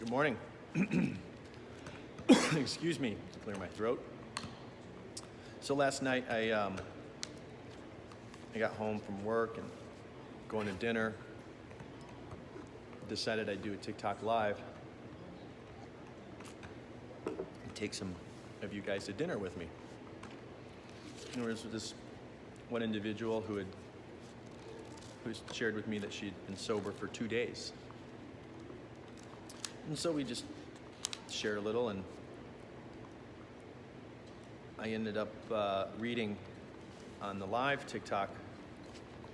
Good morning. Excuse me to clear my throat. So last night I got home from work and going to dinner. Decided I'd do a TikTok live and take some of you guys to dinner with me. There was this one individual who shared with me that she'd been sober for 2 days. And so we just shared a little, and I ended up reading on the live TikTok,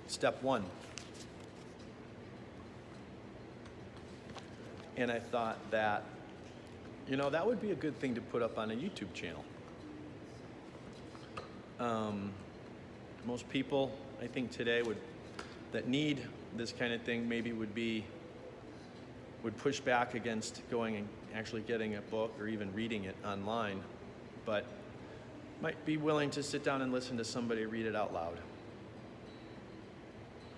step 1. And I thought that, that would be a good thing to put up on a YouTube channel. Most people, I think today, that need this kind of thing maybe would push back against going and actually getting a book or even reading it online, but might be willing to sit down and listen to somebody read it out loud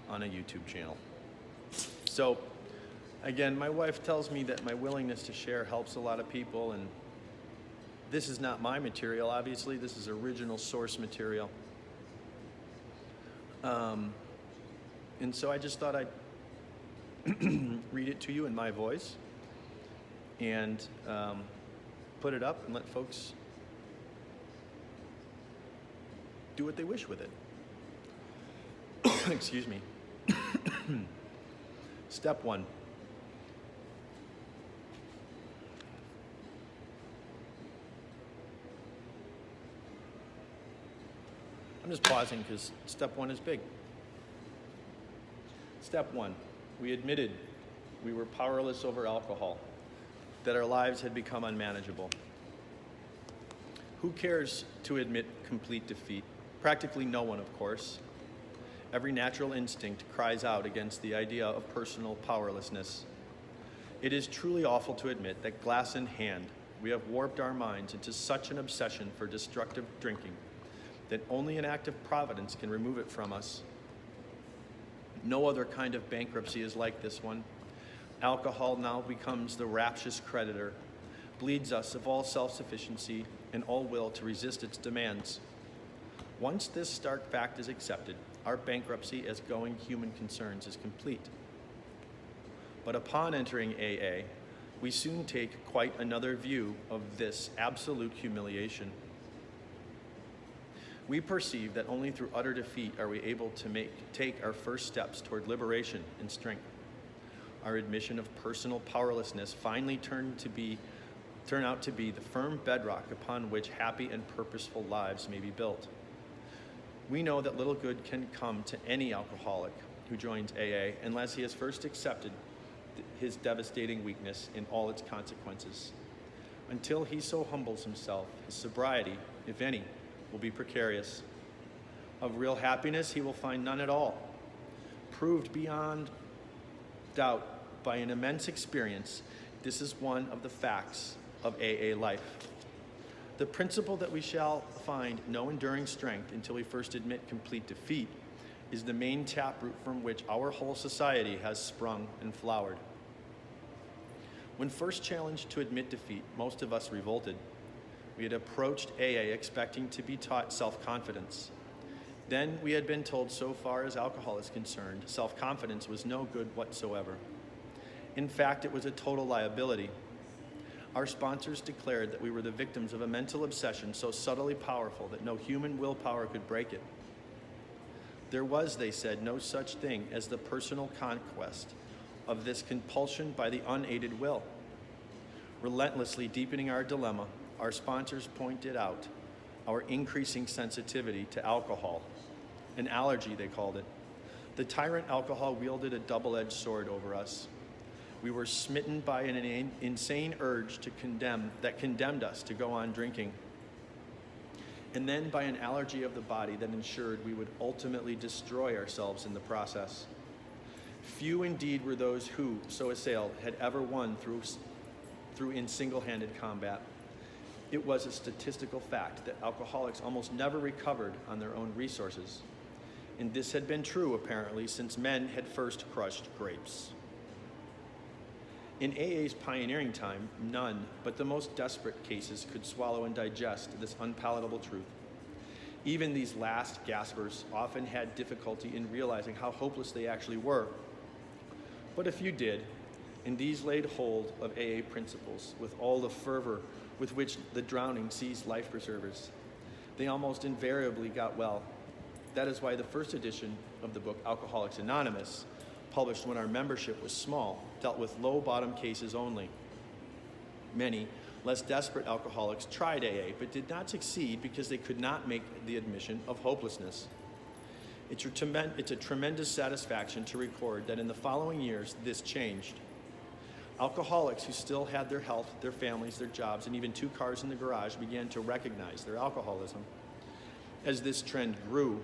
on a YouTube channel. So again, my wife tells me that my willingness to share helps a lot of people, and this is not my material, obviously. This is original source material. And so I just thought I'd read it to you in my voice and put it up and let folks do what they wish with it. Excuse me. Step 1. I'm just pausing because step 1 is big. Step 1. We admitted we were powerless over alcohol, that our lives had become unmanageable. Who cares to admit complete defeat? Practically no one, of course. Every natural instinct cries out against the idea of personal powerlessness. It is truly awful to admit that, glass in hand, we have warped our minds into such an obsession for destructive drinking that only an act of providence can remove it from us. No other kind of bankruptcy is like this one. Alcohol now becomes the rapturous creditor, bleeds us of all self-sufficiency and all will to resist its demands. Once this stark fact is accepted, our bankruptcy as going human concerns is complete. But upon entering AA, we soon take quite another view of this absolute humiliation. We perceive that only through utter defeat are we able to take our first steps toward liberation and strength. Our admission of personal powerlessness finally turn out to be the firm bedrock upon which happy and purposeful lives may be built. We know that little good can come to any alcoholic who joins AA unless he has first accepted his devastating weakness in all its consequences. Until he so humbles himself, his sobriety, if any, will be precarious. Of real happiness, he will find none at all. Proved beyond doubt by an immense experience, this is one of the facts of AA life. The principle that we shall find no enduring strength until we first admit complete defeat is the main taproot from which our whole society has sprung and flowered. When first challenged to admit defeat, most of us revolted. We had approached AA expecting to be taught self-confidence. Then we had been told, so far as alcohol is concerned, self-confidence was no good whatsoever. In fact, it was a total liability. Our sponsors declared that we were the victims of a mental obsession so subtly powerful that no human willpower could break it. There was, they said, no such thing as the personal conquest of this compulsion by the unaided will. Relentlessly deepening our dilemma, our sponsors pointed out our increasing sensitivity to alcohol, an allergy they called it. The tyrant alcohol wielded a double-edged sword over us. We were smitten by an insane urge that condemned us to go on drinking, and then by an allergy of the body that ensured we would ultimately destroy ourselves in the process. Few indeed were those who, so assailed, had ever won through in single-handed combat. It was a statistical fact that alcoholics almost never recovered on their own resources. And this had been true, apparently, since men had first crushed grapes. In AA's pioneering time, none but the most desperate cases could swallow and digest this unpalatable truth. Even these last gaspers often had difficulty in realizing how hopeless they actually were. But a few did, and these laid hold of AA principles with all the fervor with which the drowning sees life preservers. They almost invariably got well. That is why the first edition of the book, Alcoholics Anonymous, published when our membership was small, dealt with low bottom cases only. Many less desperate alcoholics tried AA, but did not succeed because they could not make the admission of hopelessness. It's a tremendous satisfaction to record that in the following years, this changed. Alcoholics who still had their health, their families, their jobs, and even 2 cars in the garage began to recognize their alcoholism. As this trend grew,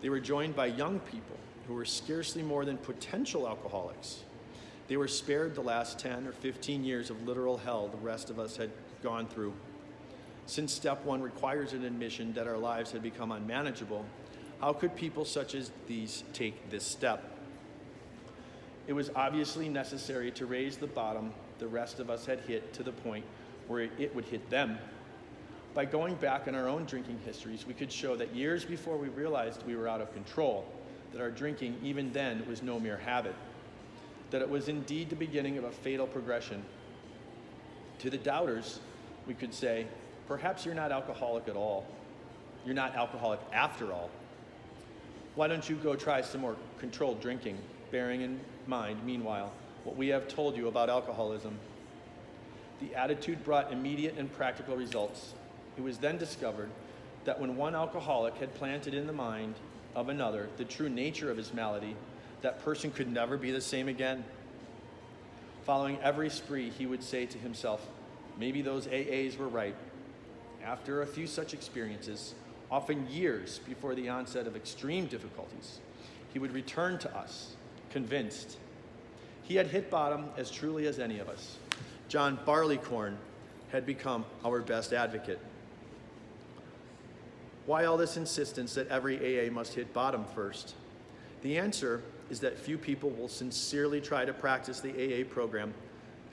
they were joined by young people who were scarcely more than potential alcoholics. They were spared the last 10 or 15 years of literal hell the rest of us had gone through. Since step 1 requires an admission that our lives had become unmanageable, how could people such as these take this step? It was obviously necessary to raise the bottom the rest of us had hit to the point where it would hit them. By going back in our own drinking histories, we could show that years before we realized we were out of control, that our drinking even then was no mere habit, that it was indeed the beginning of a fatal progression. To the doubters, we could say, perhaps you're not alcoholic at all. You're not alcoholic after all. Why don't you go try some more controlled drinking, bearing in mind, meanwhile, what we have told you about alcoholism? The attitude brought immediate and practical results. It was then discovered that when one alcoholic had planted in the mind of another the true nature of his malady, that person could never be the same again. Following every spree, he would say to himself, maybe those AAs were right. After a few such experiences, often years before the onset of extreme difficulties, he would return to us, convinced. He had hit bottom as truly as any of us. John Barleycorn had become our best advocate. Why all this insistence that every AA must hit bottom first? The answer is that few people will sincerely try to practice the AA program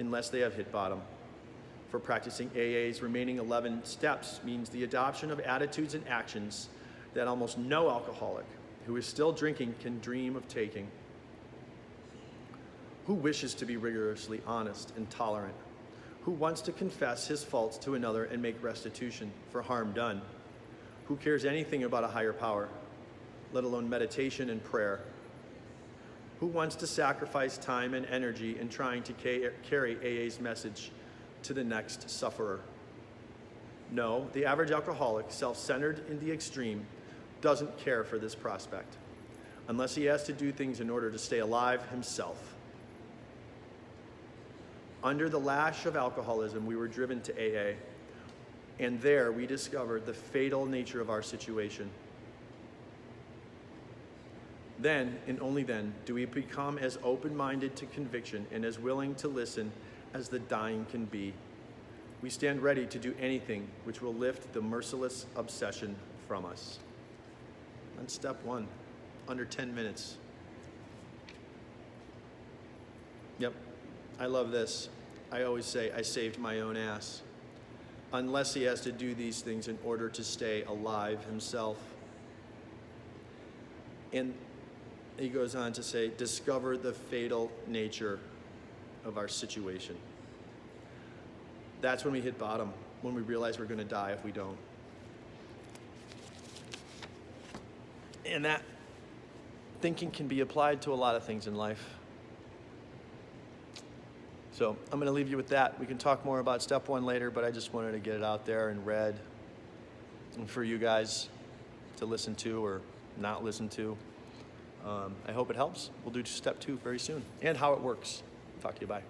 unless they have hit bottom. For practicing AA's remaining 11 steps means the adoption of attitudes and actions that almost no alcoholic who is still drinking can dream of taking. Who wishes to be rigorously honest and tolerant? Who wants to confess his faults to another and make restitution for harm done? Who cares anything about a higher power, let alone meditation and prayer? Who wants to sacrifice time and energy in trying to carry AA's message to the next sufferer? No, the average alcoholic, self-centered in the extreme, doesn't care for this prospect, unless he has to do things in order to stay alive himself. Under the lash of alcoholism, we were driven to AA, and there we discovered the fatal nature of our situation. Then, and only then, do we become as open-minded to conviction and as willing to listen as the dying can be. We stand ready to do anything which will lift the merciless obsession from us. On step 1, under 10 minutes. Yep, I love this. I always say, I saved my own ass. Unless he has to do these things in order to stay alive himself. And he goes on to say, discover the fatal nature of our situation. That's when we hit bottom, when we realize we're going to die if we don't. And that thinking can be applied to a lot of things in life. So I'm going to leave you with that. We can talk more about step 1 later, but I just wanted to get it out there and read and for you guys to listen to or not listen to. I hope it helps. We'll do step 2 very soon and how it works. Talk to you. Bye.